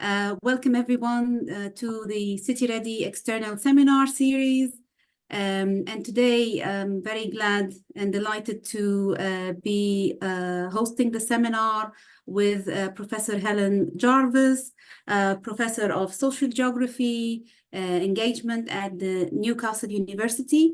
Welcome everyone to the City-REDI external seminar series. And today I'm very glad and delighted to be hosting the seminar with Professor Helen Jarvis, Professor of Social Geography, Engagement at the Newcastle University.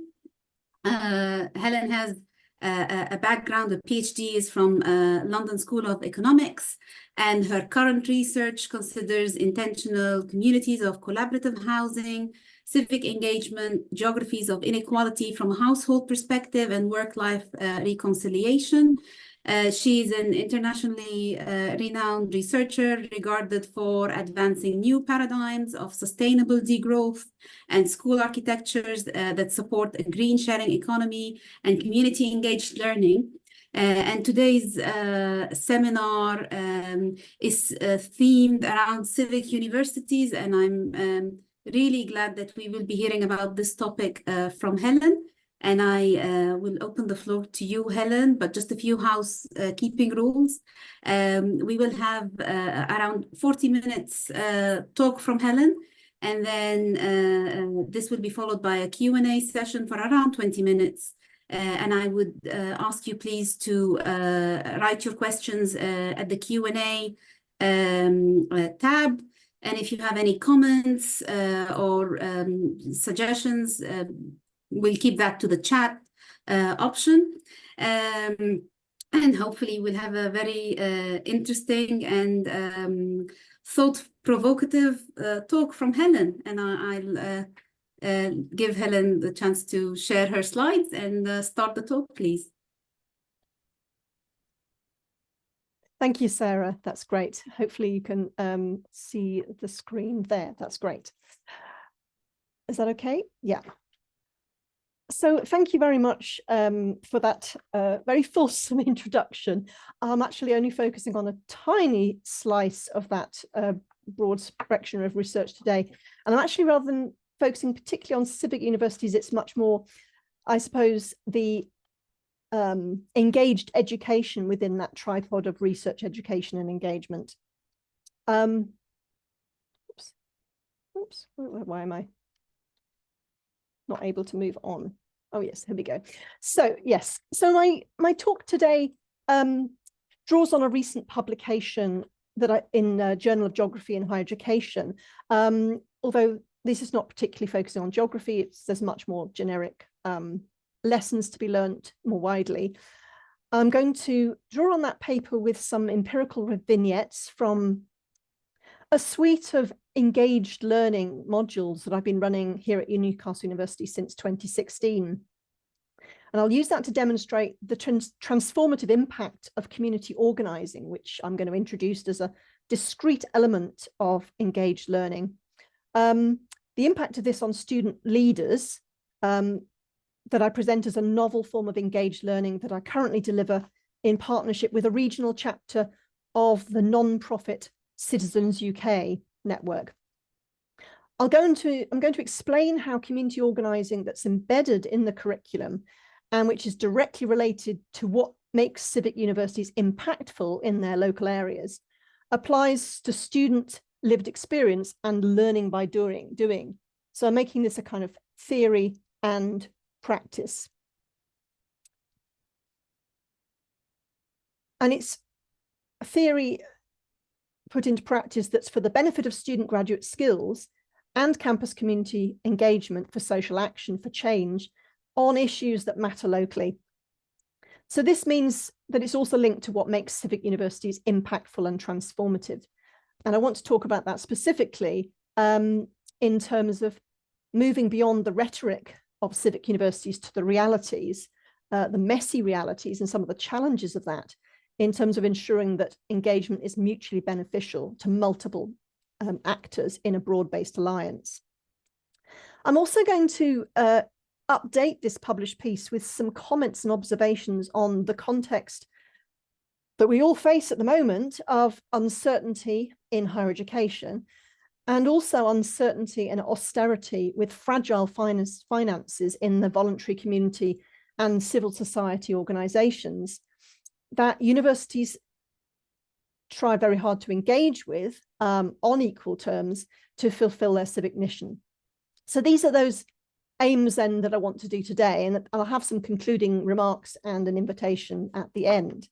Helen has a background, a PhD is from London School of Economics, and her current research considers intentional communities of collaborative housing, civic engagement, geographies of inequality from a household perspective, and work-life reconciliation. She's an internationally renowned researcher regarded for advancing new paradigms of sustainable degrowth and school architectures that support a green sharing economy and community-engaged learning. And today's seminar is themed around civic universities, and I'm really glad that we will be hearing about this topic from Helen. And I will open the floor to you, Helen, but just a few housekeeping rules. We will have around 40 minutes talk from Helen, and then this will be followed by a Q&A session for around 20 minutes. And I would ask you please to write your questions at the Q&A tab. And if you have any comments or suggestions, we'll keep that to the chat option. And hopefully we'll have a very interesting and thought-provocative talk from Helen. And I'll give Helen the chance to share her slides and start the talk, please. Thank you, Sarah. That's great. Hopefully you can see the screen there. That's great. Is that okay? Yeah. So thank you very much for that very fulsome introduction. I'm actually only focusing on a tiny slice of that broad spectrum of research today. And I'm actually, rather than focusing particularly on civic universities, it's much more, I suppose, the engaged education within that tripod of research, education, and engagement. Oops, why am I not able to move on? Oh yes, here we go. So yes, so my talk today draws on a recent publication that in Journal of Geography and Higher Education. Although this is not particularly focusing on geography, there's much more generic lessons to be learnt more widely. I'm going to draw on that paper with some empirical vignettes from a suite of engaged learning modules that I've been running here at Newcastle University since 2016. And I'll use that to demonstrate the transformative impact of community organising, which I'm going to introduce as a discrete element of engaged learning. The impact of this on student leaders that I present as a novel form of engaged learning that I currently deliver in partnership with a regional chapter of the non-profit Citizens UK network. I'm going to explain how community organising that's embedded in the curriculum and which is directly related to what makes civic universities impactful in their local areas applies to student lived experience and learning by doing. So I'm making this a kind of theory and practice. And it's a theory put into practice that's for the benefit of student graduate skills and campus community engagement for social action for change on issues that matter locally. So this means that it's also linked to what makes civic universities impactful and transformative. And I want to talk about that specifically in terms of moving beyond the rhetoric of civic universities to the realities, the messy realities and some of the challenges of that, in terms of ensuring that engagement is mutually beneficial to multiple actors in a broad-based alliance. I'm also going to update this published piece with some comments and observations on the context that we all face at the moment of uncertainty in higher education, and also uncertainty and austerity with fragile finances in the voluntary community and civil society organisations, that universities try very hard to engage with on equal terms to fulfill their civic mission. So these are those aims then that I want to do today, and I'll have some concluding remarks and an invitation at the end.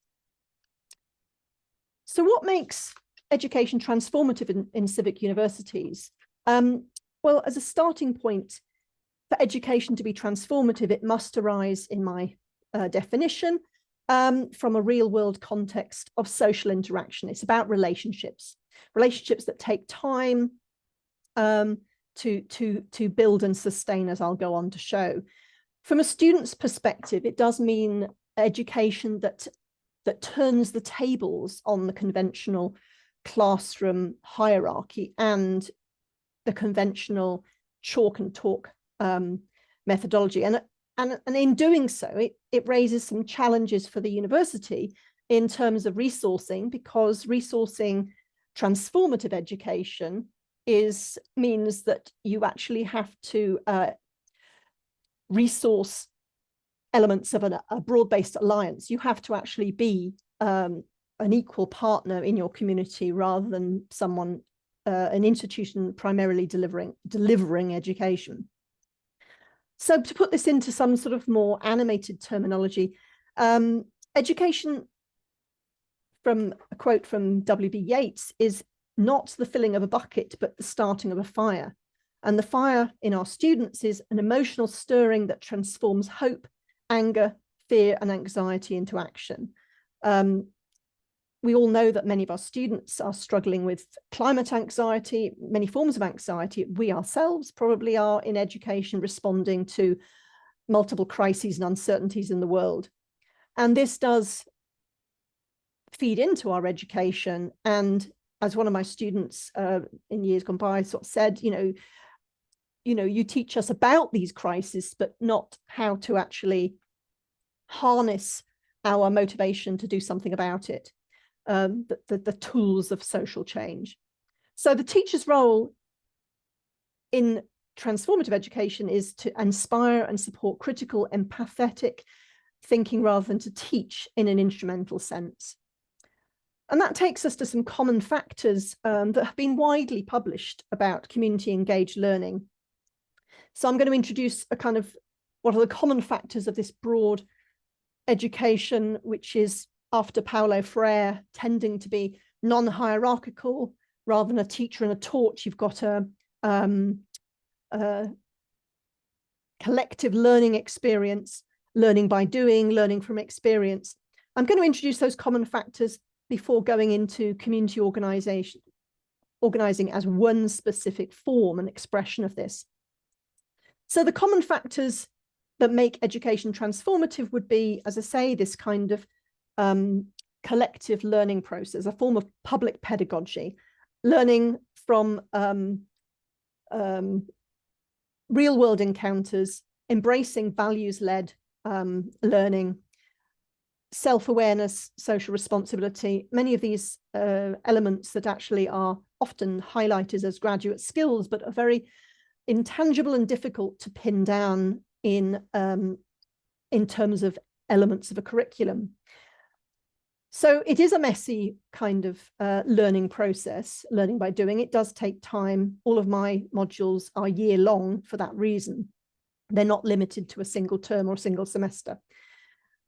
So what makes education transformative in civic universities? Well, as a starting point, for education to be transformative, it must arise, in my definition, from a real world context of social interaction. It's about relationships that take time to build and sustain, as I'll go on to show. From a student's perspective, it does mean education that turns the tables on the conventional classroom hierarchy and the conventional chalk and talk methodology. And in doing so, it raises some challenges for the university in terms of resourcing, because resourcing transformative education means that you actually have to resource elements of a broad-based alliance. You have to actually be an equal partner in your community rather than an institution primarily delivering education. So to put this into some sort of more animated terminology, education, from a quote from W.B. Yeats, is not the filling of a bucket, but the starting of a fire. And the fire in our students is an emotional stirring that transforms hope, anger, fear, and anxiety into action. We all know that many of our students are struggling with climate anxiety, many forms of anxiety. We ourselves probably are in education responding to multiple crises and uncertainties in the world. And this does feed into our education. And as one of my students in years gone by sort of said, you teach us about these crises, but not how to actually harness our motivation to do something about it. The tools of social change. So the teacher's role in transformative education is to inspire and support critical, empathetic thinking rather than to teach in an instrumental sense. And that takes us to some common factors that have been widely published about community engaged learning. So I'm going to introduce a kind of what are the common factors of this broad education, which is, after Paulo Freire, tending to be non-hierarchical rather than a teacher and a taught. You've got a collective learning experience, learning by doing, learning from experience. I'm going to introduce those common factors before going into community organizing as one specific form and expression of this. So the common factors that make education transformative would be, as I say, this kind of collective learning process, a form of public pedagogy, learning from real-world encounters, embracing values-led learning, self-awareness, social responsibility, many of these elements that actually are often highlighted as graduate skills, but are very intangible and difficult to pin down in terms of elements of a curriculum. So it is a messy kind of learning process, learning by doing. It does take time. All of my modules are year long for that reason. They're not limited to a single term or a single semester.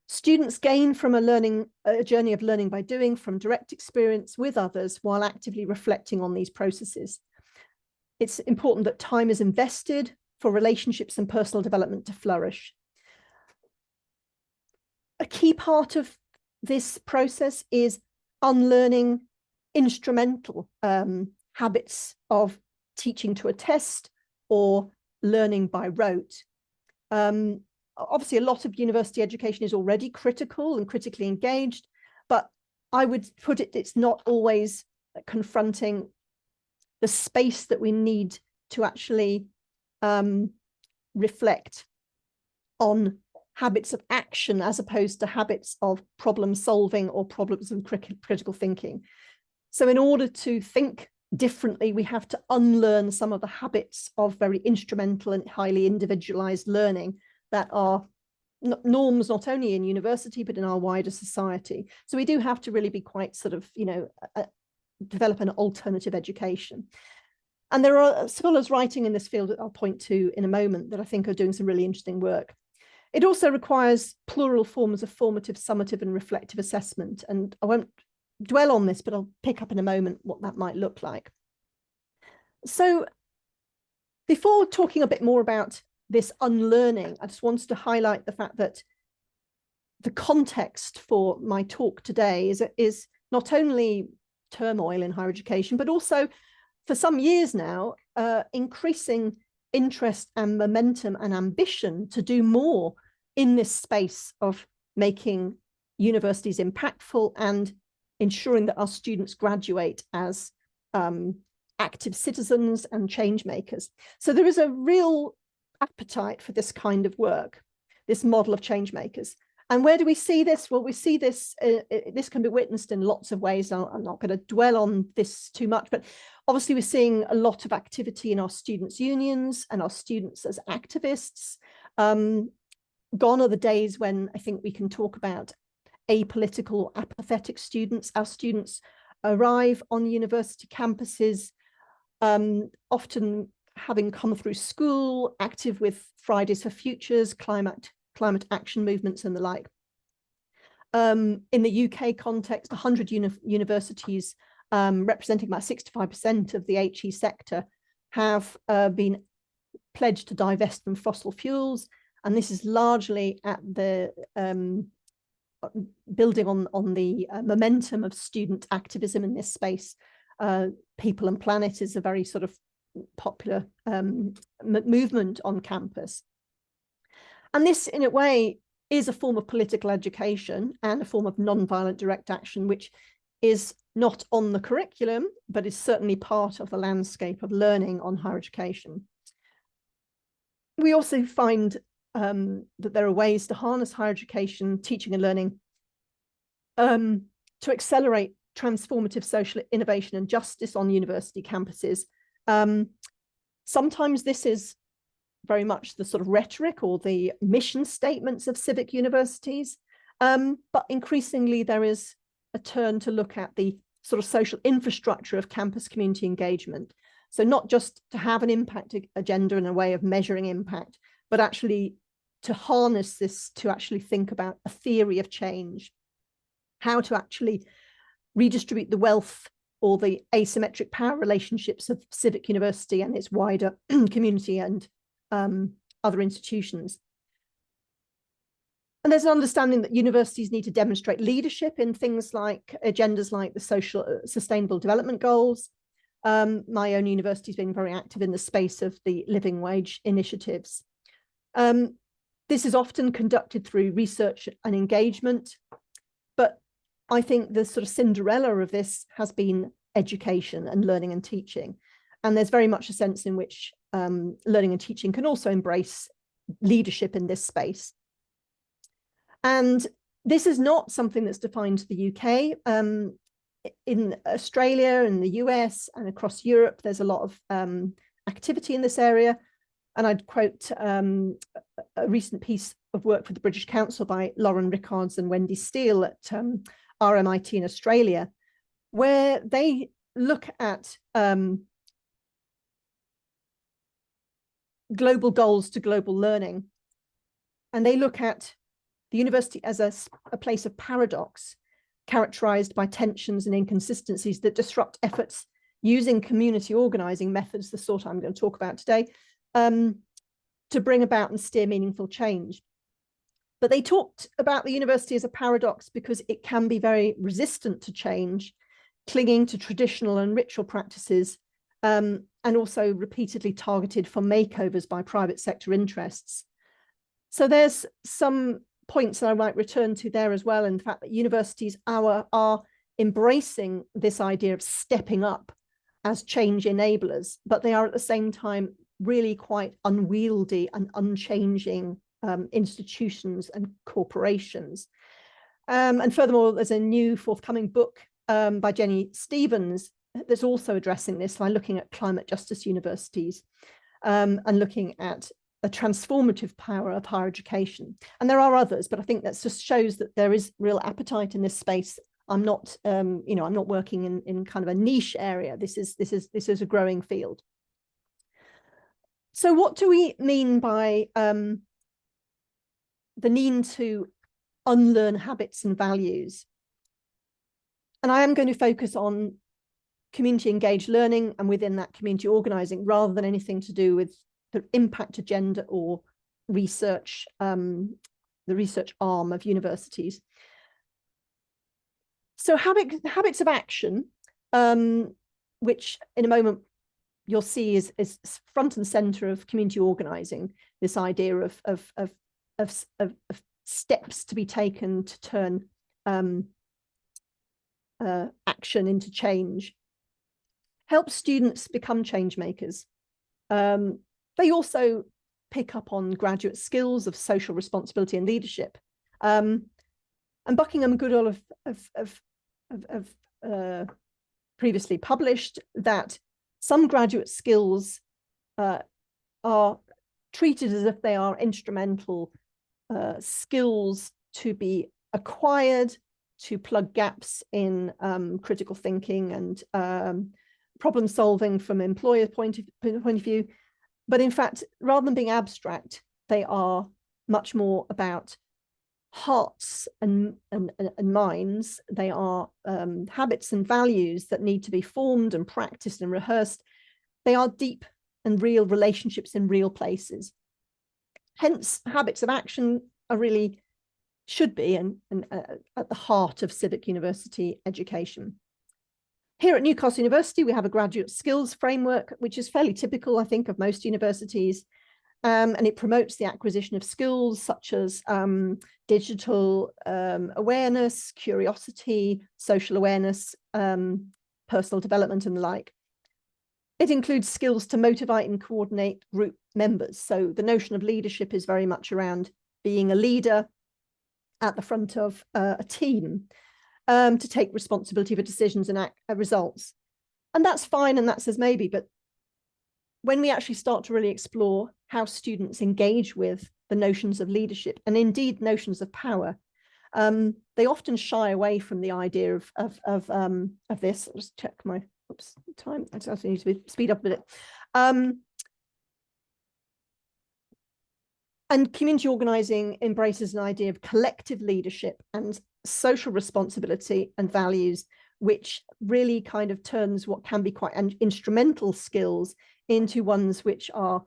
Students gain from a journey of learning by doing from direct experience with others while actively reflecting on these processes. It's important that time is invested for relationships and personal development to flourish. A key part of this process is unlearning instrumental habits of teaching to a test or learning by rote. Obviously, a lot of university education is already critical and critically engaged, but I would put it, it's not always confronting the space that we need to actually reflect on habits of action as opposed to habits of problem solving or problems of critical thinking. So in order to think differently, we have to unlearn some of the habits of very instrumental and highly individualized learning that are norms, not only in university, but in our wider society. So we do have to really be quite sort of, develop an alternative education. And there are scholars writing in this field that I'll point to in a moment that I think are doing some really interesting work. It also requires plural forms of formative, summative, and reflective assessment. And I won't dwell on this, but I'll pick up in a moment what that might look like. So before talking a bit more about this unlearning, I just wanted to highlight the fact that the context for my talk today is not only turmoil in higher education, but also for some years now, increasing interest and momentum and ambition to do more in this space of making universities impactful and ensuring that our students graduate as active citizens and change makers. So there is a real appetite for this kind of work, this model of change makers. And where do we see this? Well, we see this, this can be witnessed in lots of ways. I'm not going to dwell on this too much, but obviously we're seeing a lot of activity in our students' unions and our students as activists. Gone are the days when I think we can talk about apolitical, apathetic students. Our students arrive on university campuses, often having come through school, active with Fridays for Futures, climate action movements and the like. In the UK context, 100 universities representing about 65% of the HE sector have been pledged to divest from fossil fuels. And this is largely at the building on the momentum of student activism in this space. People and Planet is a very sort of popular movement on campus. And this, in a way, is a form of political education and a form of non-violent direct action, which is not on the curriculum, but is certainly part of the landscape of learning on higher education. We also find that there are ways to harness higher education, teaching and learning to accelerate transformative social innovation and justice on university campuses. Sometimes this is very much the sort of rhetoric or the mission statements of civic universities, but increasingly there is a turn to look at the sort of social infrastructure of campus community engagement. So not just to have an impact agenda and a way of measuring impact, but actually to harness this to actually think about a theory of change, how to actually redistribute the wealth or the asymmetric power relationships of civic university and its wider community and other institutions. And there's an understanding that universities need to demonstrate leadership in things like agendas like the social sustainable development goals. My own university has been very active in the space of the living wage initiatives. This is often conducted through research and engagement, but I think the sort of Cinderella of this has been education and learning and teaching. And there's very much a sense in which learning and teaching can also embrace leadership in this space. And this is not something that's defined to the UK. In Australia, in the US, and across Europe, there's a lot of activity in this area. And I'd quote a recent piece of work for the British Council by Lauren Rickards and Wendy Steele at RMIT in Australia, where they look at global goals to global learning. And they look at the university as a place of paradox, characterized by tensions and inconsistencies that disrupt efforts using community organizing methods, the sort I'm going to talk about today, to bring about and steer meaningful change. But they talked about the university as a paradox because it can be very resistant to change, clinging to traditional and ritual practices, and also repeatedly targeted for makeovers by private sector interests. So there's some points that I might return to there as well, in the fact that universities are embracing this idea of stepping up as change enablers, but they are at the same time really quite unwieldy and unchanging institutions and corporations. And furthermore, there's a new forthcoming book by Jenny Stevens that's also addressing this by looking at climate justice universities and looking at a transformative power of higher education. And there are others, but I think that just shows that there is real appetite in this space. I'm not, I'm not working in kind of a niche area. This is a growing field. So what do we mean by the need to unlearn habits and values? And I am going to focus on community engaged learning, and within that community organizing, rather than anything to do with the impact agenda or research, the research arm of universities. So habits of action, which in a moment you'll see is front and center of community organizing, this idea of steps to be taken to turn action into change, help students become change makers. They also pick up on graduate skills of social responsibility and leadership. And Buckingham and Goodall have previously published that some graduate skills are treated as if they are instrumental skills to be acquired to plug gaps in critical thinking and problem solving from employer point of view. But in fact, rather than being abstract, they are much more about hearts and minds. They are habits and values that need to be formed and practiced and rehearsed. They are deep and real relationships in real places. Hence, habits of action are really, should be and at the heart of civic university education. Here at Newcastle University, we have a graduate skills framework, which is fairly typical, I think, of most universities. And it promotes the acquisition of skills such as digital awareness, curiosity, social awareness, personal development, and the like. It includes skills to motivate and coordinate group members. So the notion of leadership is very much around being a leader at the front of a team, to take responsibility for decisions and results. And that's fine, and that's as maybe, but when we actually start to really explore how students engage with the notions of leadership and indeed notions of power, they often shy away from the idea of this. I'll just check my time. I just need to speed up a bit. And community organizing embraces an idea of collective leadership and social responsibility and values, which really kind of turns what can be quite instrumental skills into ones which are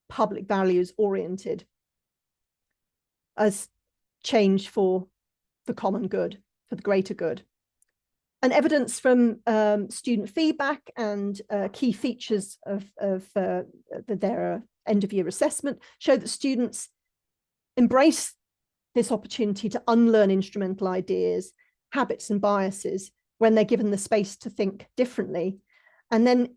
public values oriented as change for the common good, for the greater good. And evidence from student feedback and key features of their end of year assessment show that students embrace this opportunity to unlearn instrumental ideas, habits and biases when they're given the space to think differently. And then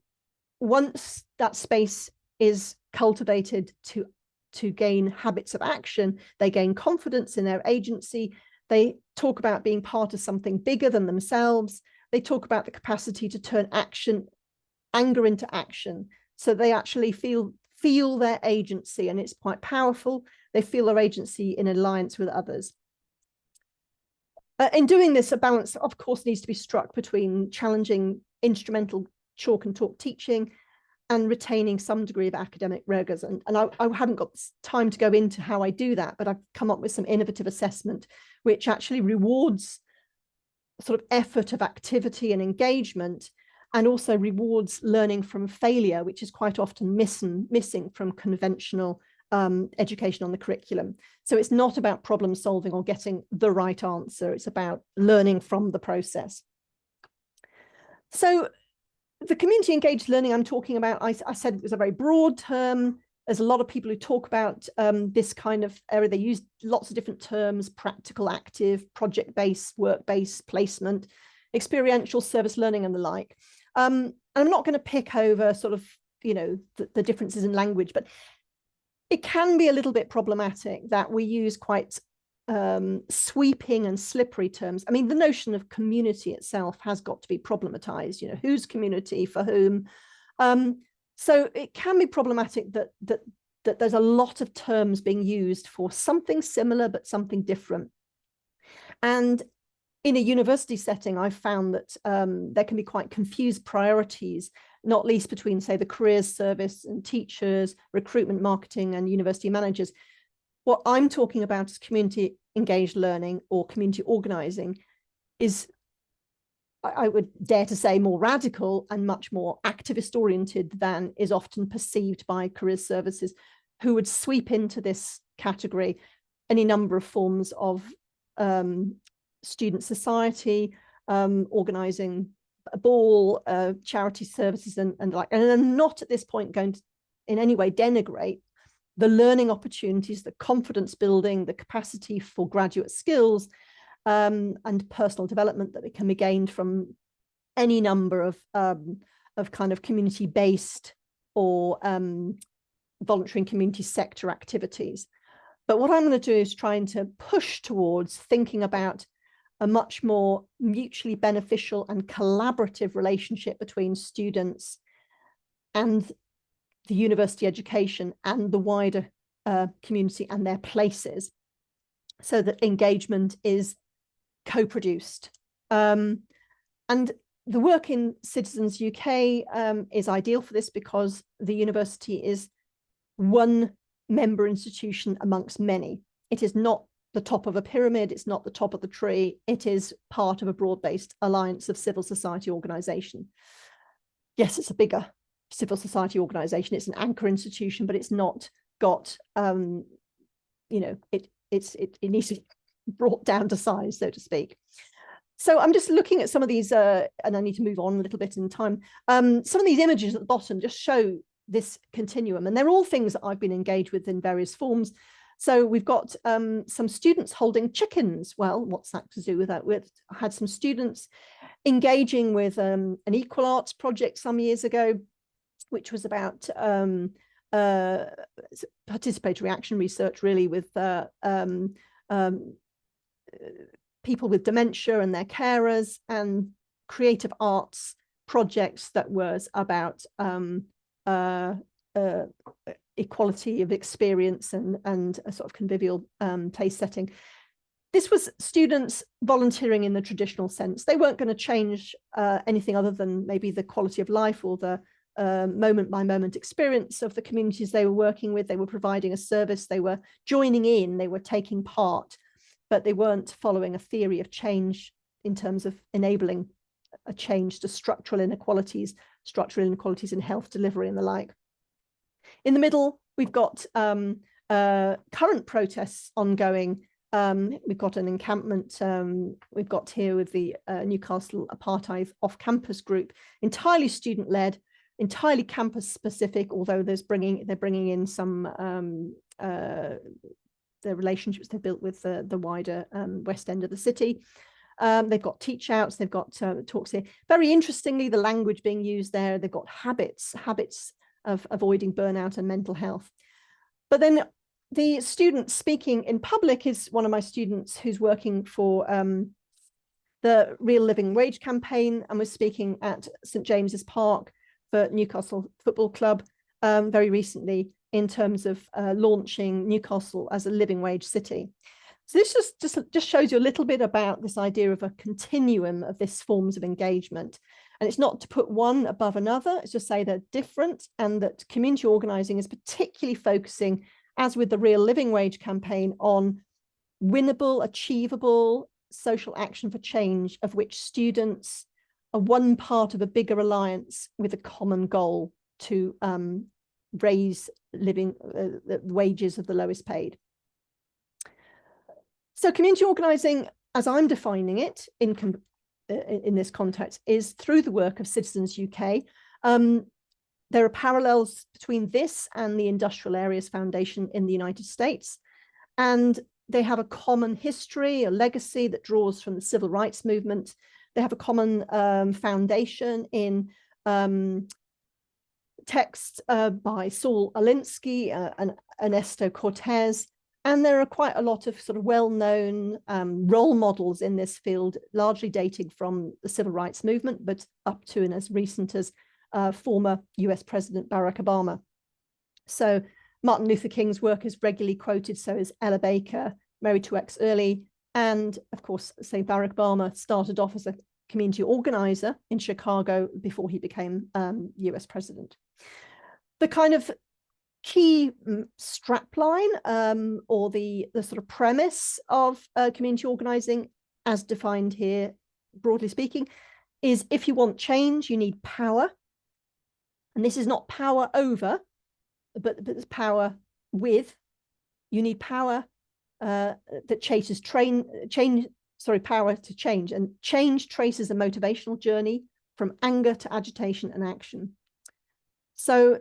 once that space is cultivated to gain habits of action, they gain confidence in their agency. They talk about being part of something bigger than themselves. They talk about the capacity to turn anger into action. So they actually feel their agency, and it's quite powerful. They feel their agency in alliance with others. In doing this, a balance, of course, needs to be struck between challenging instrumental chalk and talk teaching and retaining some degree of academic rigors. And I haven't got time to go into how I do that, but I've come up with some innovative assessment, which actually rewards sort of effort of activity and engagement, and also rewards learning from failure, which is quite often missing from conventional education on the curriculum. So it's not about problem solving or getting the right answer. It's about learning from the process. So the community engaged learning I'm talking about, I said it was a very broad term. There's a lot of people who talk about this kind of area. They use lots of different terms: practical, active, project-based, work-based, placement, experiential, service learning, and the like. And I'm not going to pick over sort of, the differences in language, but it can be a little bit problematic that we use quite sweeping and slippery terms. I mean, the notion of community itself has got to be problematized. Whose community, for whom? So it can be problematic that that there's a lot of terms being used for something similar, but something different. And in a university setting, I've found that there can be quite confused priorities, not least between, say, the careers service and teachers, recruitment, marketing, and university managers. What I'm talking about is community engaged learning or community organizing is, I would dare to say, more radical and much more activist oriented than is often perceived by careers services, who would sweep into this category any number of forms of student society, organizing a ball, charity services, and I'm not at this point going to in any way denigrate the learning opportunities, the confidence building, the capacity for graduate skills, and personal development that can be gained from any number of kind of community-based or voluntary and community sector activities. But what I'm going to do is trying to push towards thinking about a much more mutually beneficial and collaborative relationship between students and the university education and the wider community and their places, so that engagement is co-produced. And the work in Citizens UK is ideal for this, because the university is one member institution amongst many. It is not the top of a pyramid, it's not the top of the tree, it is part of a broad-based alliance of civil society organisation. Yes, it's a bigger civil society organisation, it's an anchor institution, but it's not got, you know, it needs to be brought down to size, so to speak. So I'm just looking at some of these, and I need to move on a little bit in time. Some of these images at the bottom just show this continuum, and they're all things that I've been engaged with in various forms. So we've got some students holding chickens. Well, what's that to do with that? I had some students engaging with an equal arts project some years ago, which was about participatory action research, really, with people with dementia and their carers, and creative arts projects that was about equality of experience and a sort of convivial place setting. This was students volunteering in the traditional sense. They weren't going to change anything other than maybe the quality of life or the moment by moment experience of the communities they were working with. They were providing a service, they were joining in, they were taking part, but they weren't following a theory of change in terms of enabling a change to structural inequalities in health delivery and the like. In the middle, we've got current protests ongoing. We've got an encampment we've got here with the Newcastle Apartheid off-campus group, entirely student-led, entirely campus-specific, although they're bringing in some the relationships they've built with the wider west end of the city. They've got teach outs, they've got talks here. Very interestingly, the language being used there, they've got habits of avoiding burnout and mental health. But then the student speaking in public is one of my students who's working for the Real Living Wage campaign, and was speaking at St James's Park for Newcastle Football Club very recently, in terms of launching Newcastle as a living wage city. So this just shows you a little bit about this idea of a continuum of these forms of engagement. And it's not to put one above another, it's just say they're different, and that community organising is particularly focusing, as with the Real Living Wage campaign, on winnable, achievable social action for change, of which students are one part of a bigger alliance with a common goal to raise living the wages of the lowest paid. So community organising, as I'm defining it in this context, is through the work of Citizens UK. There are parallels between this and the Industrial Areas Foundation in the United States, and they have a common history, a legacy that draws from the civil rights movement. They have a common foundation in texts by Saul Alinsky and Ernesto Cortez. And there are quite a lot of sort of well-known role models in this field, largely dating from the civil rights movement, but up to and as recent as former US President Barack Obama. So Martin Luther King's work is regularly quoted, so is Ella Baker, Mary 2X Early, and of course, say Barack Obama started off as a community organizer in Chicago before he became US president. The kind of key strapline or the sort of premise of community organizing, as defined here, broadly speaking, is if you want change, you need power. And this is not power over, but it's power with. You need power that chases power to change. And change traces a motivational journey from anger to agitation and action. So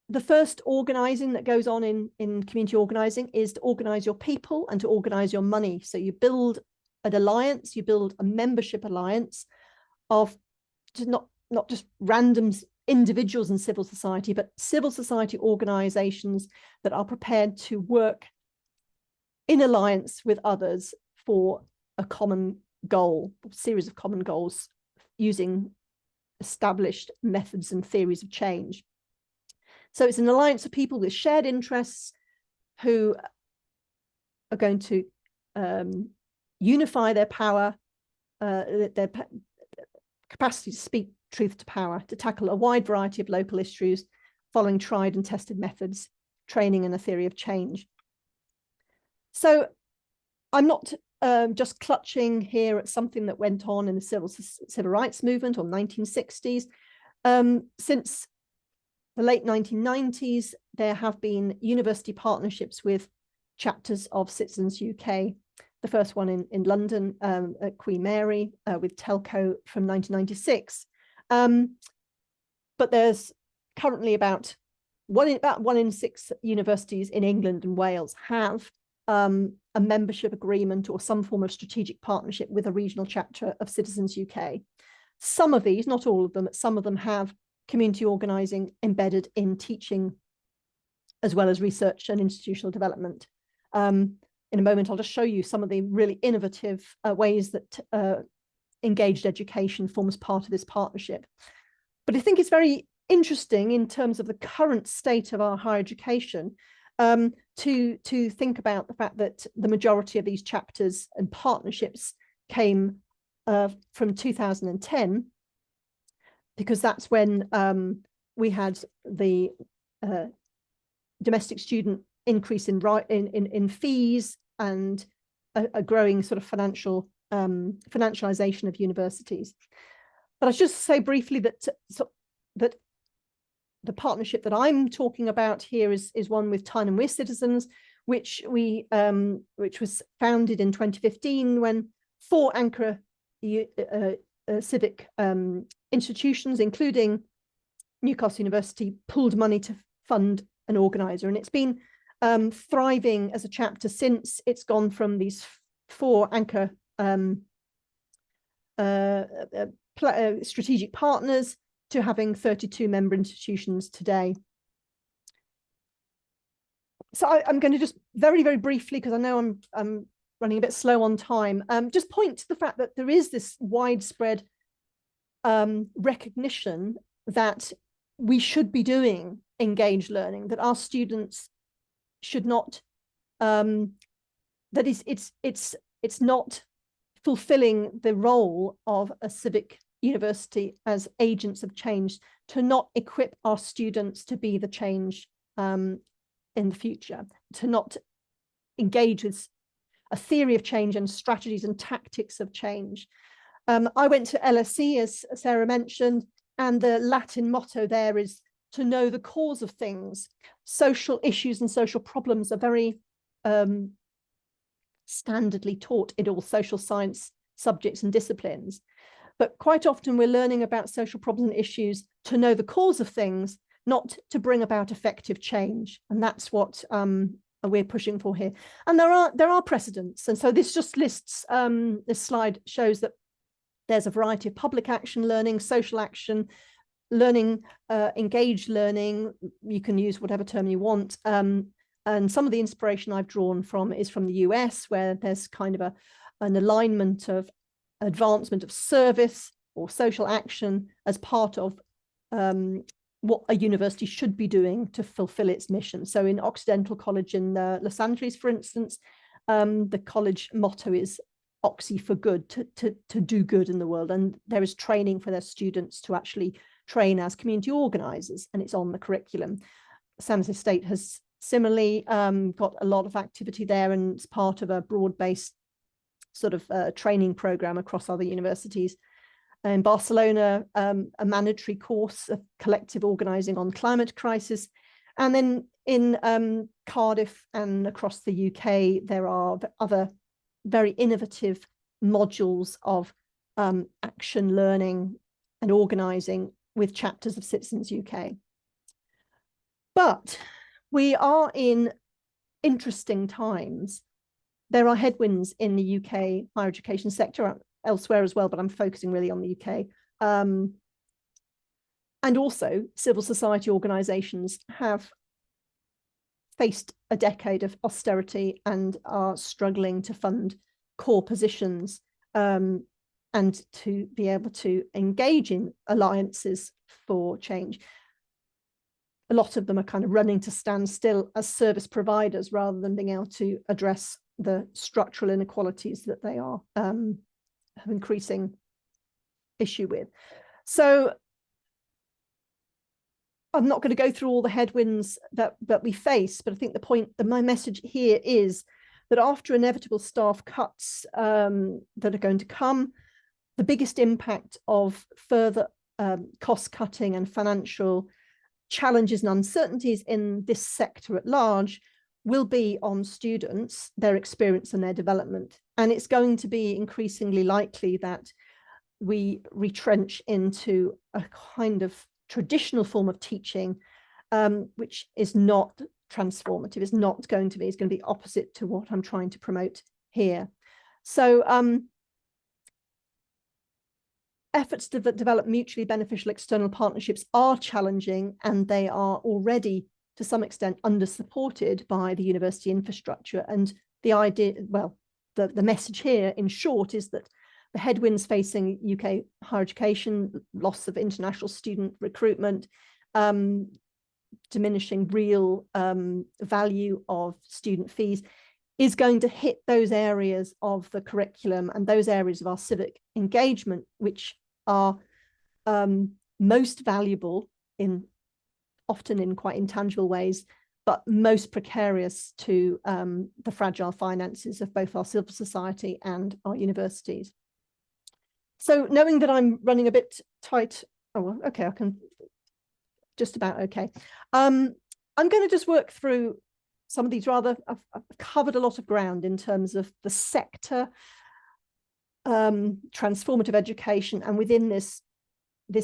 the first organizing that goes on in community organizing is to organize your people and to organize your money. So you build an alliance, you build a membership alliance of not just random individuals in civil society, but civil society organizations that are prepared to work in alliance with others for a common goal, a series of common goals, using established methods and theories of change. So it's an alliance of people with shared interests who are going to unify their power, their capacity to speak truth to power, to tackle a wide variety of local issues, following tried and tested methods, training, and a theory of change. So I'm not just clutching here at something that went on in the civil rights movement or 1960s. Since the late 1990s, there have been university partnerships with chapters of Citizens UK. The first one in London at Queen Mary with Telco from 1996. But there's currently about one in 6 universities in England and Wales have a membership agreement or some form of strategic partnership with a regional chapter of Citizens UK. Some of these, not all of them, but some of them have community organising embedded in teaching, as well as research and institutional development. In a moment, I'll just show you some of the really innovative ways that engaged education forms part of this partnership. But I think it's very interesting in terms of the current state of our higher education to think about the fact that the majority of these chapters and partnerships came from 2010, because that's when we had the domestic student increase in fees and a growing sort of financialization of universities. But I should just say briefly that the partnership that I'm talking about here is one with Tyne and We're Citizens, which was founded in 2015 when 4 anchor civic institutions, including Newcastle University, pooled money to fund an organizer, and it's been thriving as a chapter since. It's gone from these 4 anchor strategic partners to having 32 member institutions today. So I'm going to just very, very briefly, because I know I'm running a bit slow on time, just point to the fact that there is this widespread recognition that we should be doing engaged learning, that our students should not, that it's not fulfilling the role of a civic university as agents of change, to not equip our students to be the change in the future, to not engage with a theory of change and strategies and tactics of change. I went to LSE, as Sarah mentioned, and the Latin motto there is to know the cause of things. Social issues and social problems are very standardly taught in all social science subjects and disciplines. But quite often we're learning about social problems and issues to know the cause of things, not to bring about effective change. And that's what we're pushing for here. And there are precedents. And so this just lists, this slide shows that there's a variety of public action learning, social action, learning, engaged learning. You can use whatever term you want. And some of the inspiration I've drawn from is from the US, where there's kind of an alignment of advancement of service or social action as part of what a university should be doing to fulfill its mission. So in Occidental College in Los Angeles, for instance, the college motto is Oxy for good, to do good in the world. And there is training for their students to actually train as community organizers, and it's on the curriculum. San Jose State has similarly got a lot of activity there, and it's part of a broad-based sort of training program across other universities. In Barcelona, a mandatory course of collective organizing on climate crisis. And then in Cardiff and across the UK, there are other very innovative modules of action learning and organizing with chapters of Citizens UK. But we are in interesting times. There are headwinds in the UK higher education sector, elsewhere as well, but I'm focusing really on the UK. And also civil society organisations have faced a decade of austerity and are struggling to fund core positions and to be able to engage in alliances for change. A lot of them are kind of running to stand still as service providers rather than being able to address the structural inequalities that they are have increasing issue with. So I'm not going to go through all the headwinds that we face, but I think the point, my message here is that after inevitable staff cuts that are going to come, the biggest impact of further cost cutting and financial challenges and uncertainties in this sector at large will be on students, their experience and their development. And it's going to be increasingly likely that we retrench into a kind of traditional form of teaching, which is not transformative, it's going to be opposite to what I'm trying to promote here. So efforts to develop mutually beneficial external partnerships are challenging, and they are already to some extent under-supported by the university infrastructure. And the idea, well, the message here in short is that the headwinds facing UK higher education, loss of international student recruitment, diminishing real value of student fees, is going to hit those areas of the curriculum and those areas of our civic engagement, which are most valuable often in quite intangible ways, but most precarious to the fragile finances of both our civil society and our universities. So knowing that I'm running a bit tight, oh, okay, I can just about okay. I'm going to just work through some of these rather, I've covered a lot of ground in terms of the sector, transformative education, and within this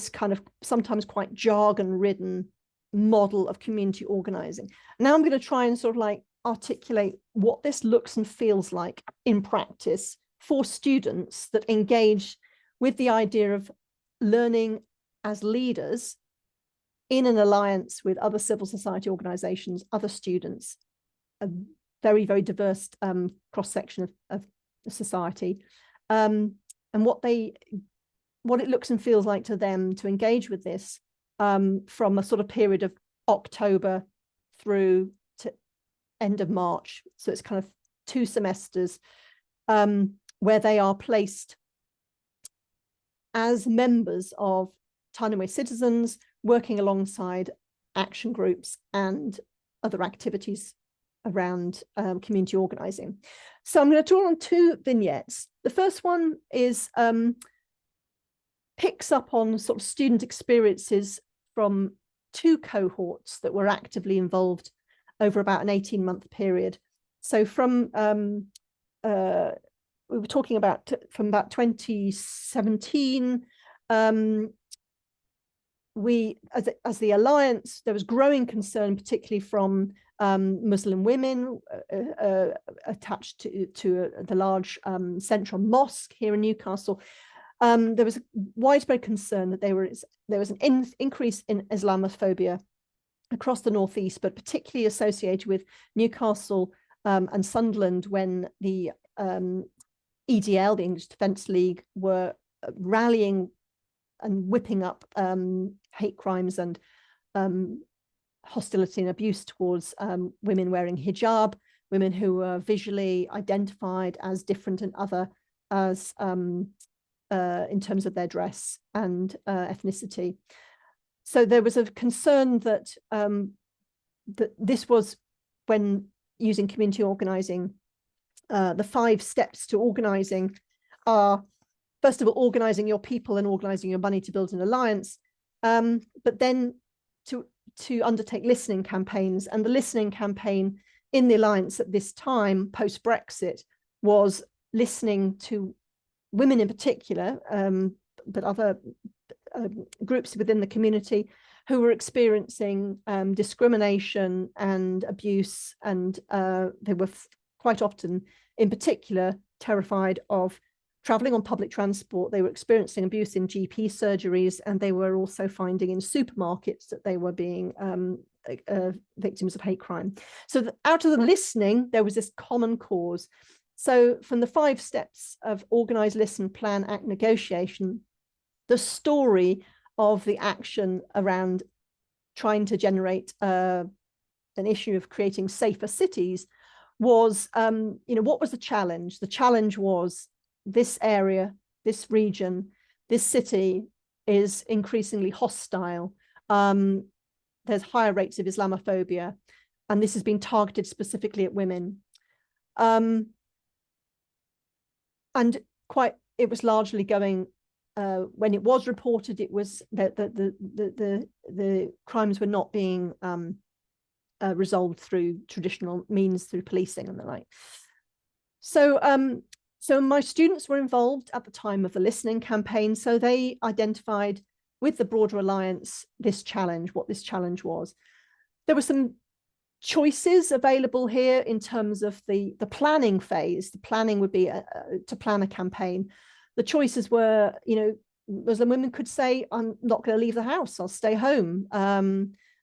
kind of sometimes quite jargon-ridden model of community organizing. Now I'm going to try and sort of like articulate what this looks and feels like in practice for students that engage with the idea of learning as leaders in an alliance with other civil society organizations, other students, a very, very diverse cross-section of society, and what it looks and feels like to them to engage with this from a sort of period of October through to end of March. So it's kind of 2 semesters where they are placed as members of Tyne citizens, working alongside action groups and other activities around community organizing. So I'm going to draw on 2 vignettes. The first one is picks up on sort of student experiences from 2 cohorts that were actively involved over about an 18-month period. So from we were talking about from about 2017, we, as the Alliance, there was growing concern, particularly from Muslim women attached to the large central mosque here in Newcastle. There was a widespread concern that there was an increase in Islamophobia across the northeast, but particularly associated with Newcastle and Sunderland, when the EDL, the English Defence League, were rallying and whipping up hate crimes and hostility and abuse towards women wearing hijab, women who were visually identified as different and other as in terms of their dress and ethnicity. So there was a concern that that this was, when using community organising, the 5 steps to organising are, first of all, organising your people and organising your money to build an alliance, but then to undertake listening campaigns. And the listening campaign in the alliance at this time, post-Brexit, was listening to women in particular, but other groups within the community who were experiencing discrimination and abuse, and they were quite often, in particular, terrified of travelling on public transport. They were experiencing abuse in GP surgeries, and they were also finding in supermarkets that they were being victims of hate crime. So out of the listening, there was this common cause. So from the 5 steps of organise, listen, plan, act, negotiation, the story of the action around trying to generate an issue of creating safer cities was, what was the challenge? The challenge was this area, this region, this city is increasingly hostile. There's higher rates of Islamophobia, and this has been targeted specifically at women. And it was largely going, when it was reported, it was that the crimes were not being resolved through traditional means, through policing and the like. So my students were involved at the time of the listening campaign. So they identified with the broader alliance this challenge, what this challenge was. There were some choices available here in terms of the planning phase. The planning would be to plan a campaign. The choices were, Muslim women could say, I'm not going to leave the house, I'll stay home,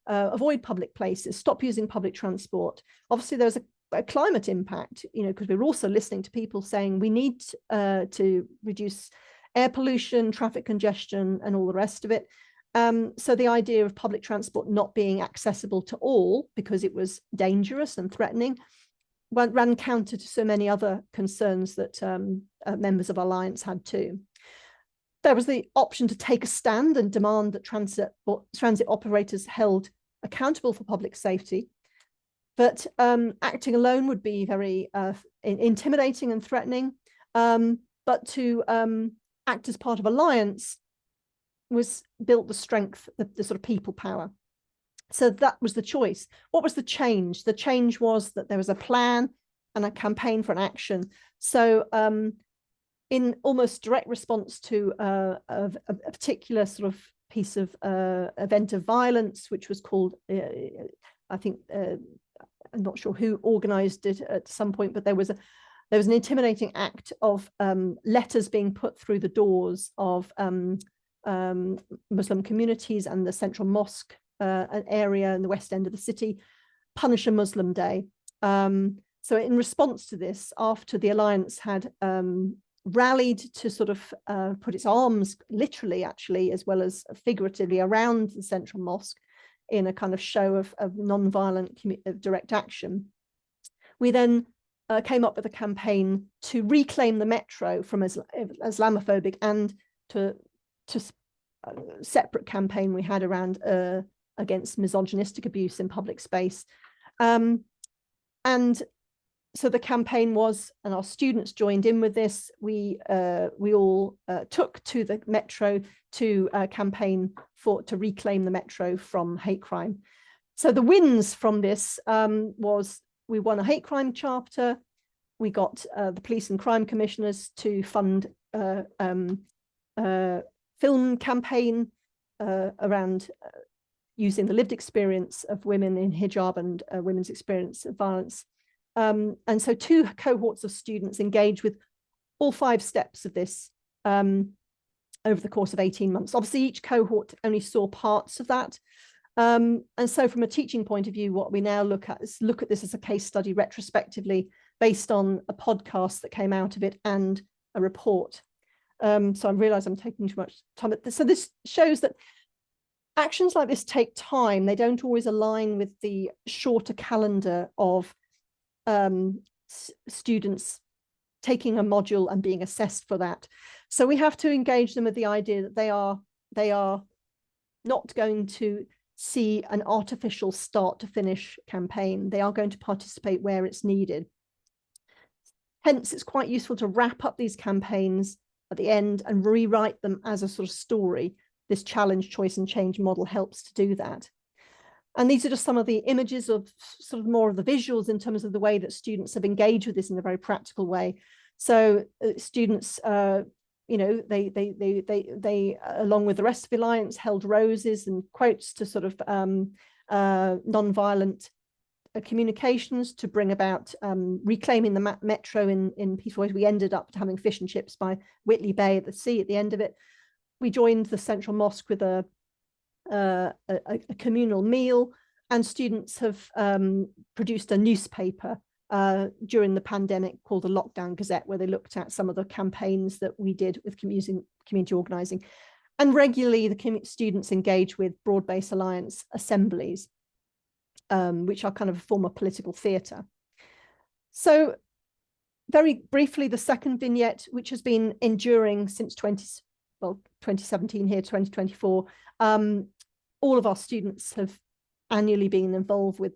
avoid public places, stop using public transport. Obviously, there's a climate impact, because we're also listening to people saying we need to reduce air pollution, traffic congestion, and all the rest of it. So the idea of public transport not being accessible to all because it was dangerous and threatening ran counter to so many other concerns that members of Alliance had too. There was the option to take a stand and demand that transit operators held accountable for public safety. But acting alone would be very intimidating and threatening. But to act as part of Alliance built the strength, the sort of people power. So that was the choice. What was the change? The change was that there was a plan and a campaign for an action. So in almost direct response to a particular sort of piece of event of violence, which was called, I think, I'm not sure who organised it at some point, but there was an intimidating act of letters being put through the doors of Muslim communities and the central mosque area in the west end of the city, Punish a Muslim Day. So in response to this, after the Alliance had rallied to sort of put its arms literally, actually, as well as figuratively around the central mosque in a kind of show of non-violent direct action, we then came up with a campaign to reclaim the metro from Islamophobic, and to separate campaign we had around against misogynistic abuse in public space. And so the campaign was, and our students joined in with this, we all took to the metro to campaign to reclaim the metro from hate crime. So the wins from this was we won a hate crime chapter, we got the police and crime commissioners to fund film campaign around using the lived experience of women in hijab and women's experience of violence. And so 2 cohorts of students engaged with all 5 steps of this over the course of 18 months. Obviously, each cohort only saw parts of that. And so from a teaching point of view, what we now look at is look at this as a case study retrospectively based on a podcast that came out of it and a report. So I realise I'm taking too much time. So this shows that actions like this take time. They don't always align with the shorter calendar of students taking a module and being assessed for that. So we have to engage them with the idea that they are not going to see an artificial start to finish campaign. They are going to participate where it's needed. Hence, it's quite useful to wrap up these campaigns at the end and rewrite them as a sort of story. This challenge, choice and change model helps to do that. And these are just some of the images of sort of more of the visuals in terms of the way that students have engaged with this in a very practical way. So students, you know, they along with the rest of the Alliance held roses and quotes to sort of non-violent communications to bring about reclaiming the metro in peaceful ways. We ended up having fish and chips by Whitley Bay at the sea at the end of it. We joined the Central Mosque with a communal meal, and students have produced a newspaper during the pandemic called the Lockdown Gazette, where they looked at some of the campaigns that we did with community organising. And regularly the students engage with broad-based alliance assemblies, which are kind of a form of political theatre. So very briefly, the second vignette, which has been enduring since 2017 here, 2024, all of our students have annually been involved with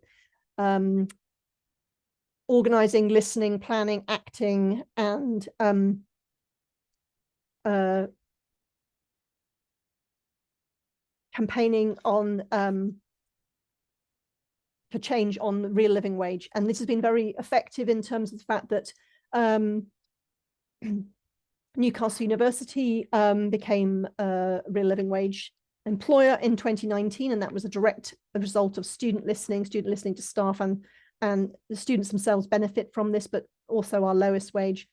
organising, listening, planning, acting, and campaigning on for change on the real living wage. And this has been very effective in terms of the fact that Newcastle University became a real living wage employer in 2019, and that was a direct result of student listening to staff, and the students themselves benefit from this, but also our lowest wage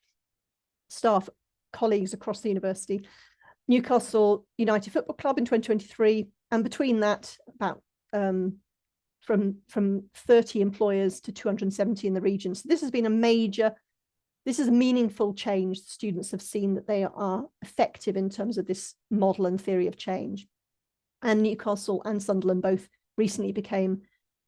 staff colleagues across the university. Newcastle United Football Club in 2023, and between that, about from 30 employers to 270 in the region. So this has been this is a meaningful change. The students have seen that they are effective in terms of this model and theory of change. And Newcastle and Sunderland both recently became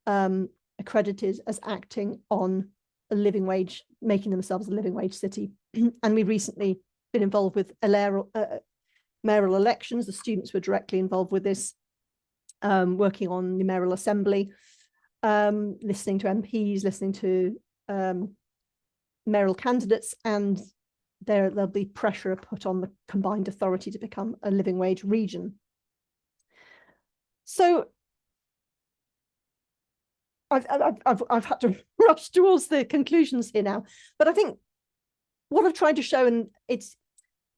accredited as acting on a living wage, making themselves a living wage city. And we recently been involved with mayoral elections. The students were directly involved with this, working on the mayoral assembly, listening to MPs, listening to mayoral candidates, and there'll be pressure put on the combined authority to become a living wage region. So I've had to rush towards the conclusions here now, but I think what I've tried to show, and it's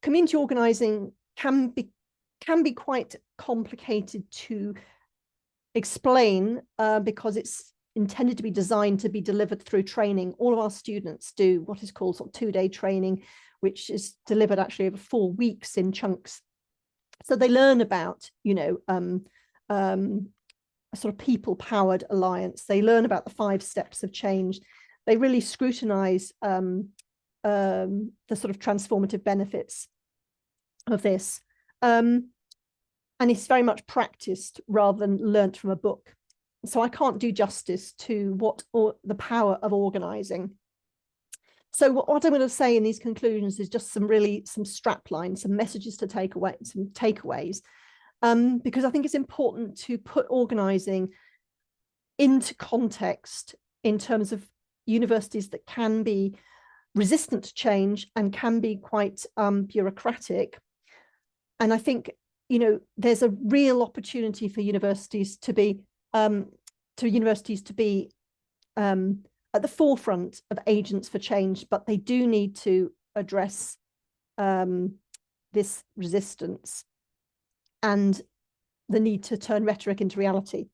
community organising can be quite complicated to explain because it's intended to be designed to be delivered through training. All of our students do what is called sort of 2-day training, which is delivered actually over 4 weeks in chunks. So they learn about, you know, a sort of people-powered alliance. They learn about the 5 steps of change. They really scrutinise the sort of transformative benefits of this. And it's very much practiced rather than learnt from a book. So I can't do justice to the power of organising. So what I'm going to say in these conclusions is just some strap lines, some messages to take away, some takeaways, because I think it's important to put organising into context in terms of universities that can be resistant to change and can be quite bureaucratic. And I think, you know, there's a real opportunity for universities to be at the forefront of agents for change, but they do need to address this resistance and the need to turn rhetoric into reality.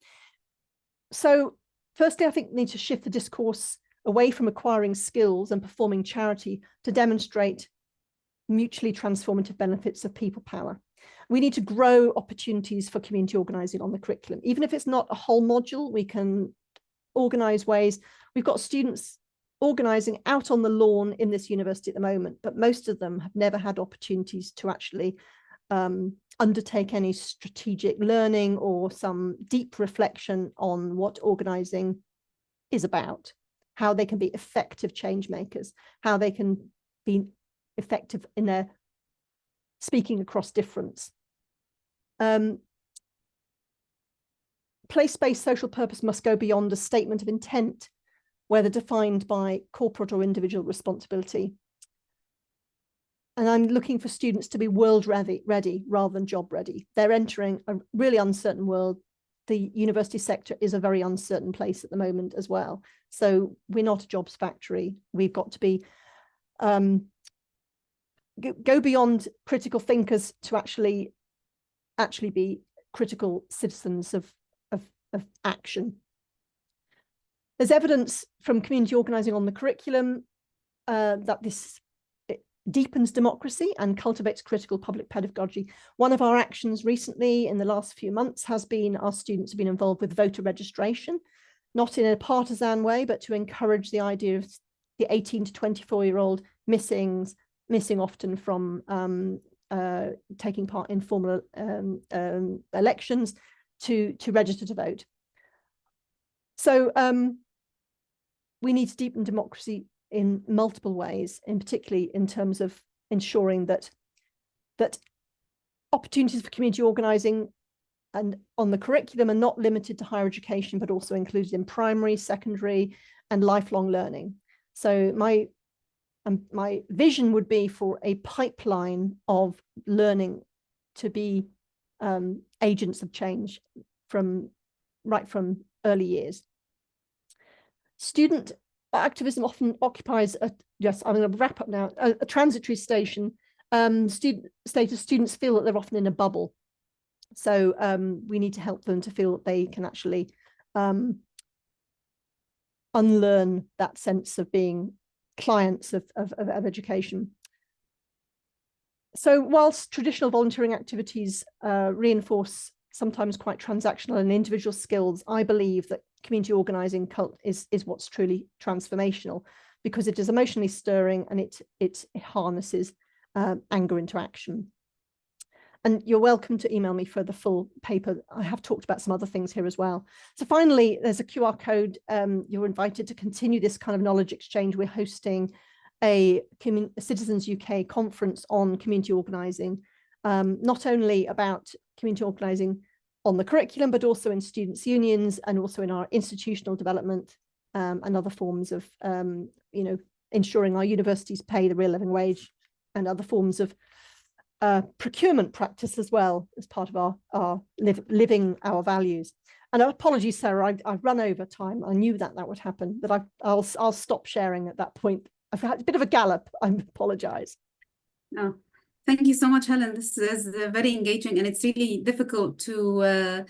So firstly, I think we need to shift the discourse away from acquiring skills and performing charity to demonstrate mutually transformative benefits of people power. We need to grow opportunities for community organising on the curriculum. Even if it's not a whole module, we can organise ways. We've got students organising out on the lawn in this university at the moment, but most of them have never had opportunities to actually undertake any strategic learning or some deep reflection on what organising is about, how they can be effective change makers, how they can be effective in their speaking across difference. Place-based social purpose must go beyond a statement of intent, whether defined by corporate or individual responsibility. And I'm looking for students to be world ready rather than job ready. They're entering a really uncertain world. The university sector is a very uncertain place at the moment as well. So we're not a jobs factory. We've got to be go beyond critical thinkers to actually be critical citizens of action. There's evidence from community organising on the curriculum that this deepens democracy and cultivates critical public pedagogy. One of our actions recently in the last few months has been our students have been involved with voter registration, not in a partisan way, but to encourage the idea of the 18 to 24-year-old missing often from taking part in formal elections to register to vote. So we need to deepen democracy in multiple ways, and particularly in terms of ensuring that opportunities for community organising and on the curriculum are not limited to higher education, but also included in primary, secondary, and lifelong learning. So my vision would be for a pipeline of learning to be agents of change right from early years. Student activism often occupies I'm going to wrap up now, a transitory station. Students feel that they're often in a bubble. So we need to help them to feel that they can actually unlearn that sense of being clients of education. So whilst traditional volunteering activities reinforce sometimes quite transactional and individual skills, I believe that community organising is what's truly transformational, because it is emotionally stirring and it harnesses anger into action. And you're welcome to email me for the full paper. I have talked about some other things here as well. So finally, there's a QR code. You're invited to continue this kind of knowledge exchange. We're hosting a Citizens UK conference on community organising, not only about community organising on the curriculum, but also in students' unions and also in our institutional development and other forms of, ensuring our universities pay the real living wage and other forms of procurement practice as well as part of our living our values. And apologies, Sarah, I've run over time. I knew that would happen, but I'll stop sharing at that point. I've had a bit of a gallop. I apologize. No, thank you so much, Helen. This is very engaging, and it's really difficult to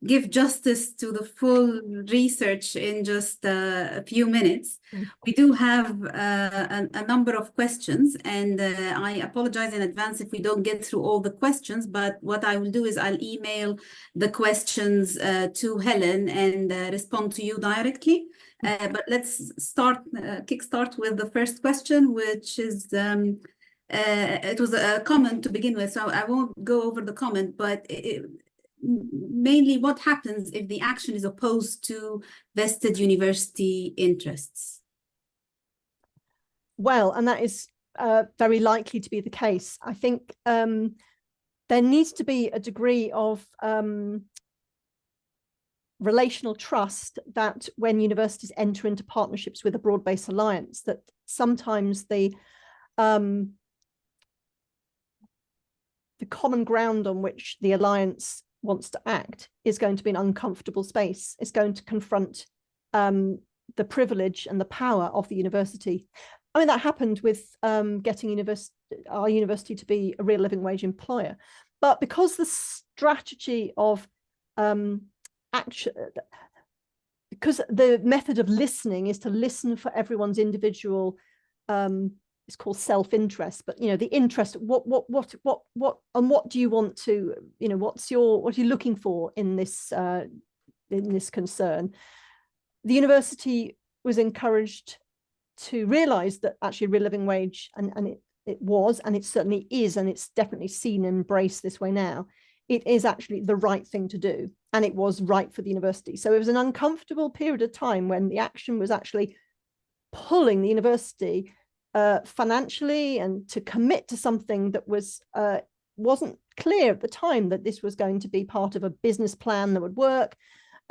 give justice to the full research in just a few minutes. We do have a number of questions, and I apologize in advance if we don't get through all the questions, but what I will do is I'll email the questions to Helen and respond to you directly. But let's kickstart with the first question, which is it was a comment to begin with, so I won't go over the comment, but mainly what happens if the action is opposed to vested university interests? Well, and that is very likely to be the case. I think there needs to be a degree of relational trust that when universities enter into partnerships with a broad-based alliance, that sometimes the common ground on which the alliance wants to act is going to be an uncomfortable space. It's going to confront the privilege and the power of the university. I mean, that happened with getting our university to be a real living wage employer. But because the strategy of action, because the method of listening is to listen for everyone's individual it's called self-interest, but the interest, what and what do you want to, what are you looking for in this concern? The university was encouraged to realize that actually real living wage and was, and it certainly is, and it's definitely seen and embraced this way now, it is actually the right thing to do, and it was right for the university. So it was an uncomfortable period of time when the action was actually pulling the university financially and to commit to something that wasn't clear at the time that this was going to be part of a business plan that would work.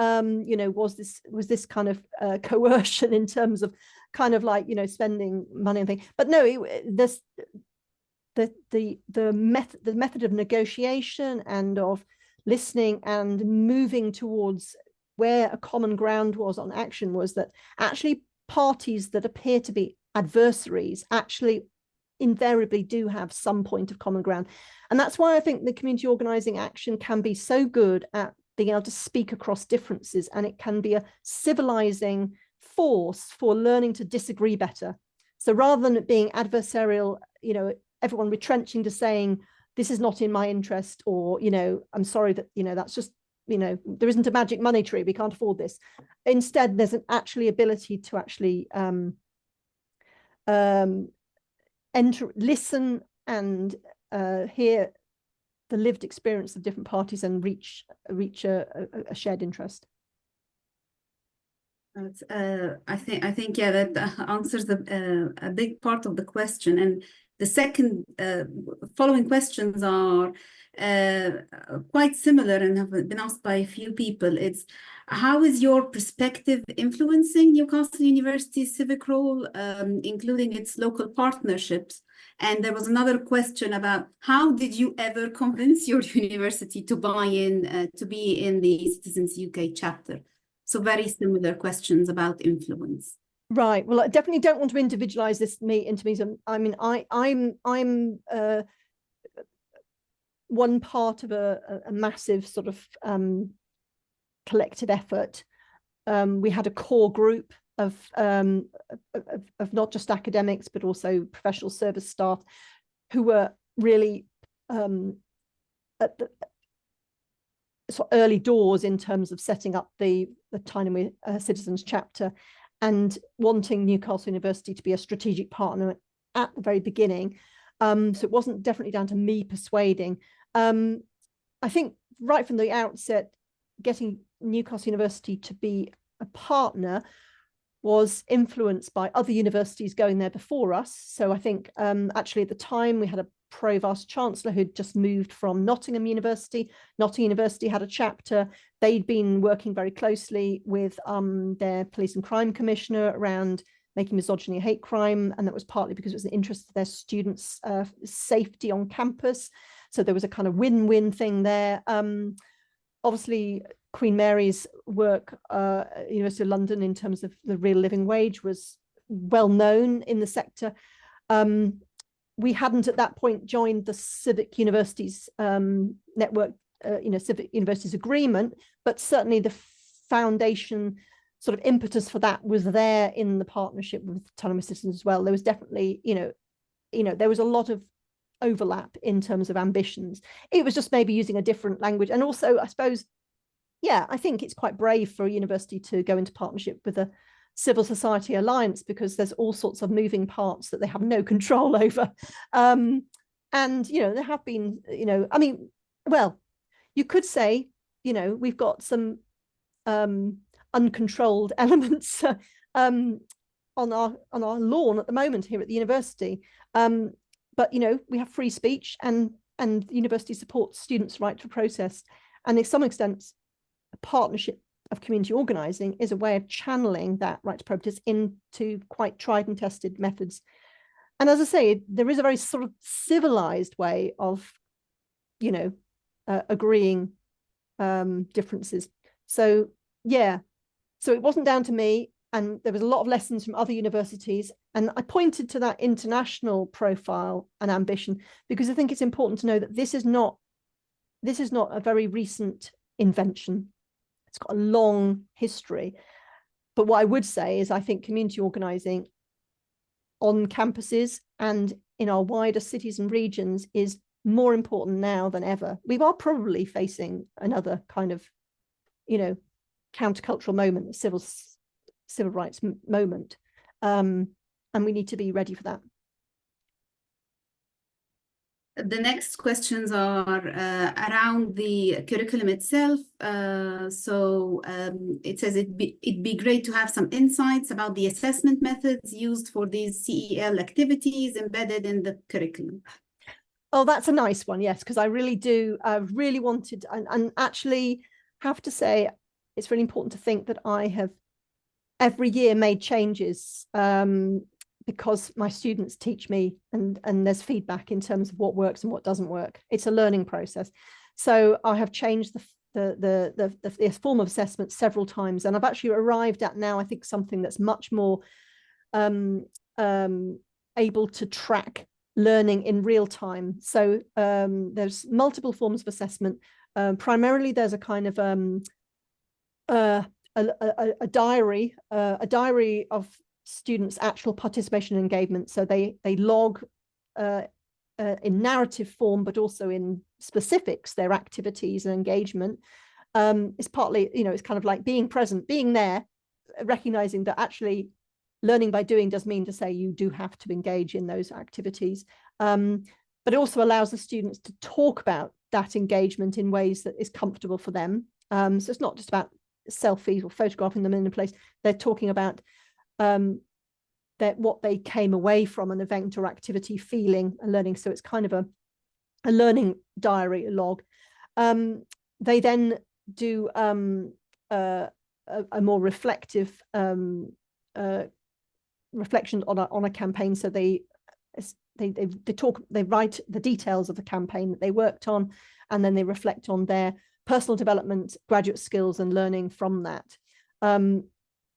You know, was this kind of coercion in terms of kind of like, you know, spending money and things? But no, the method of negotiation and of listening and moving towards where a common ground was on action was that actually parties that appear to be adversaries actually invariably do have some point of common ground. And that's why I think the community organizing action can be so good at being able to speak across differences, and it can be a civilizing force for learning to disagree better. So rather than it being adversarial, you know, everyone retrenching to saying, this is not in my interest, or, you know, I'm sorry that, you know, that's just, you know, there isn't a magic money tree, we can't afford this. Instead, there's an actually ability to actually listen and hear the lived experience of different parties and reach a shared interest. I think yeah, that answers a big part of the question. And the second following questions are quite similar and have been asked by a few people. It's, how is your perspective influencing Newcastle University's civic role, including its local partnerships? And there was another question about, how did you ever convince your university to buy in, to be in the Citizens UK chapter? So very similar questions about influence. Right. Well, I definitely don't want to individualize this into me. I mean, I'm one part of a massive sort of collective effort. We had a core group of not just academics, but also professional service staff who were really at the sort of early doors in terms of setting up the Tyne Citizens chapter and wanting Newcastle University to be a strategic partner at the very beginning. So it wasn't definitely down to me persuading. I think right from the outset, getting Newcastle University to be a partner was influenced by other universities going there before us. So I think actually at the time we had a Pro-Vice Chancellor who'd just moved from Nottingham University. Nottingham University had a chapter. They'd been working very closely with their Police and Crime Commissioner around making misogyny and hate crime, and that was partly because it was an interest of their students' safety on campus. So there was a kind of win-win thing there. Obviously, Queen Mary's work, University of London, in terms of the real living wage, was well known in the sector. We hadn't at that point joined the Civic Universities network, Civic Universities agreement, but certainly the foundation sort of impetus for that was there in the partnership with Tyne Citizens as well. There was definitely, there was a lot of overlap in terms of ambitions. It was just maybe using a different language. And also, I suppose, yeah, I think it's quite brave for a university to go into partnership with a civil society alliance, because there's all sorts of moving parts that they have no control over. And, there have been, I mean, well, you could say, we've got some uncontrolled elements on our lawn at the moment here at the university. But, we have free speech, and the university supports students' right to protest. And to some extent, a partnership of community organising is a way of channeling that right to protest into quite tried and tested methods. And as I say, there is a very sort of civilized way of, agreeing differences. So, yeah, so it wasn't down to me. And there was a lot of lessons from other universities. And I pointed to that international profile and ambition, because I think it's important to know that this is not a very recent invention. It's got a long history. But what I would say is I think community organising on campuses and in our wider cities and regions is more important now than ever. We are probably facing another kind of, countercultural moment, civil rights moment. And we need to be ready for that. The next questions are around the curriculum itself. It says it'd be great to have some insights about the assessment methods used for these CEL activities embedded in the curriculum. Oh, that's a nice one, yes, because I really wanted, and actually have to say, it's really important to think that I have every year made changes because my students teach me, and there's feedback in terms of what works and what doesn't work. It's a learning process. So I have changed the form of assessment several times, and I've actually arrived at now, I think, something that's much more able to track learning in real time. So there's multiple forms of assessment. Primarily, there's a kind of a diary of students' actual participation and engagement. So they log in narrative form, but also in specifics, their activities and engagement. It's partly, it's kind of like being present, being there, recognizing that actually learning by doing does mean to say you do have to engage in those activities. But it also allows the students to talk about that engagement in ways that is comfortable for them. So it's not just about selfies or photographing them in a place. They're talking about what they came away from an event or activity feeling and learning. So it's kind of a learning diary log. They then do a more reflective reflection on a campaign. So they write the details of the campaign that they worked on, and then they reflect on their personal development, graduate skills, and learning from that.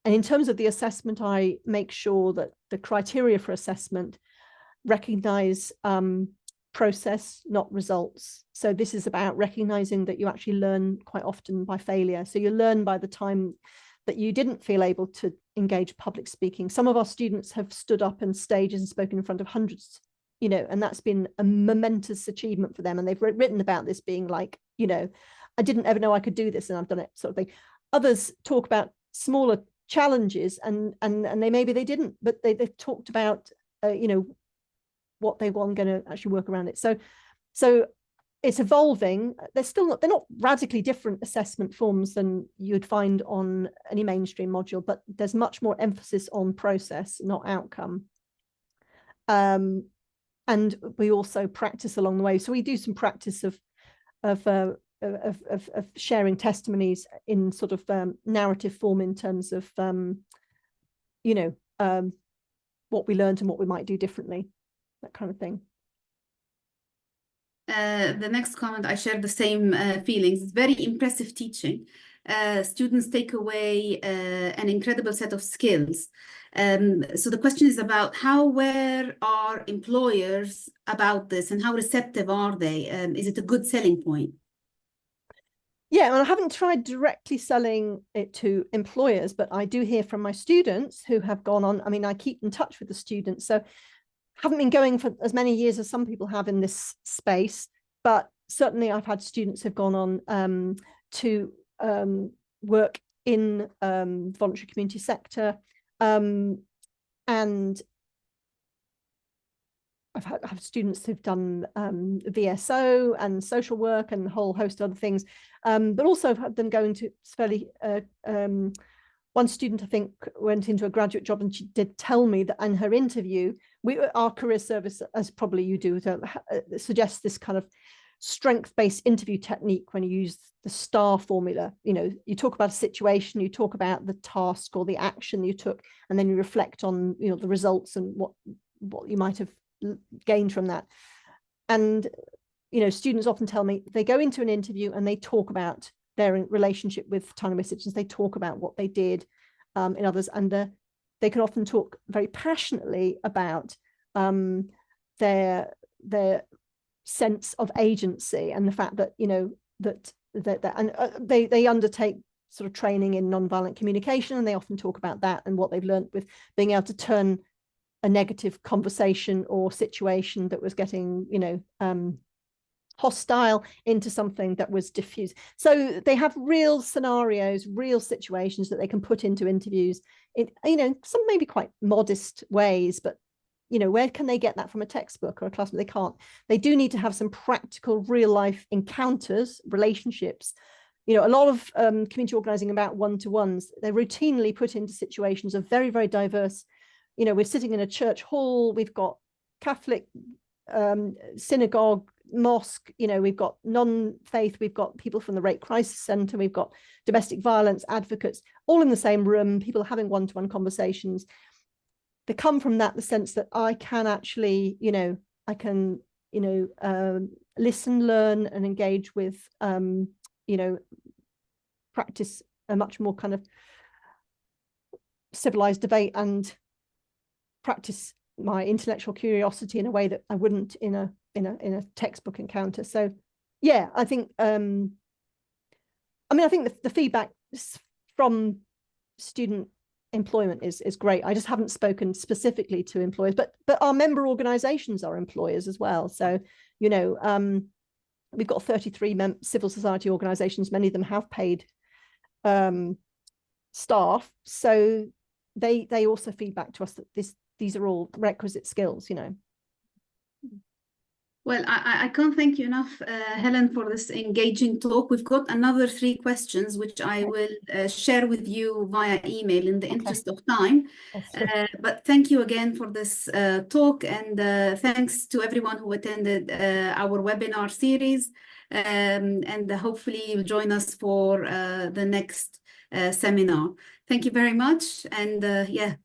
And in terms of the assessment, I make sure that the criteria for assessment recognize process, not results. So this is about recognizing that you actually learn quite often by failure. So you learn by the time that you didn't feel able to engage public speaking. Some of our students have stood up on stages and spoken in front of hundreds, and that's been a momentous achievement for them. And they've written about this being like, I didn't ever know I could do this, and I've done it, sort of thing. Others talk about smaller challenges, and maybe they didn't, but they've talked about, what they want, going to actually work around it. So it's evolving. They're not radically different assessment forms than you'd find on any mainstream module, but there's much more emphasis on process, not outcome. And we also practice along the way. So we do some practice of sharing testimonies in sort of narrative form in terms of what we learned and what we might do differently, that kind of thing. The next comment, I share the same feelings. It's very impressive teaching. Students take away an incredible set of skills. So the question is about how aware are employers about this, and how receptive are they? Is it a good selling point? Yeah, and I haven't tried directly selling it to employers, but I do hear from my students who have gone on. I mean, I keep in touch with the students, so haven't been going for as many years as some people have in this space, but certainly I've had students who've gone on to work in voluntary community sector, and I've had students who've done VSO and social work and a whole host of other things, but also I've had them going to fairly one student, I think, went into a graduate job, and she did tell me that in her interview, our career service, as probably you do, suggests this kind of strength-based interview technique when you use the STAR formula. You talk about a situation, you talk about the task or the action you took, and then you reflect on, the results and what you might have gained from that. And, students often tell me they go into an interview and they talk about their relationship with Tyne citizens. They talk about what they did in others, and they can often talk very passionately about their sense of agency and the fact that they undertake sort of training in nonviolent communication, and they often talk about that and what they've learned with being able to turn a negative conversation or situation that was getting hostile into something that was diffused. So they have real scenarios, real situations that they can put into interviews in, some maybe quite modest ways, but you know, where can they get that from a textbook or a classroom? They can't. They do need to have some practical real life encounters, relationships. You know, a lot of community organizing about one-to-ones, they're routinely put into situations of very, very diverse. You know, we're sitting in a church hall, we've got Catholic, synagogue, mosque, you know, we've got non-faith, we've got people from the Rape Crisis Centre, we've got domestic violence advocates, all in the same room, people having one-to-one conversations. They come from that, the sense that I can actually, you know, I can, you know, listen, learn and engage with, you know, practice a much more kind of civilized debate and practice my intellectual curiosity in a way that I wouldn't in a textbook encounter. So yeah, I think I mean, I think the feedback from student employment is great. I just haven't spoken specifically to employers, but our member organizations are employers as well. So, you know, we've got 33 civil society organizations. Many of them have paid staff, so they also feedback to us that these are all requisite skills, you know. Well, I can't thank you enough, Helen, for this engaging talk. We've got another 3 questions, which I will share with you via email in the interest of time. But thank you again for this talk, and thanks to everyone who attended our webinar series. And hopefully you'll join us for the next seminar. Thank you very much. And yeah.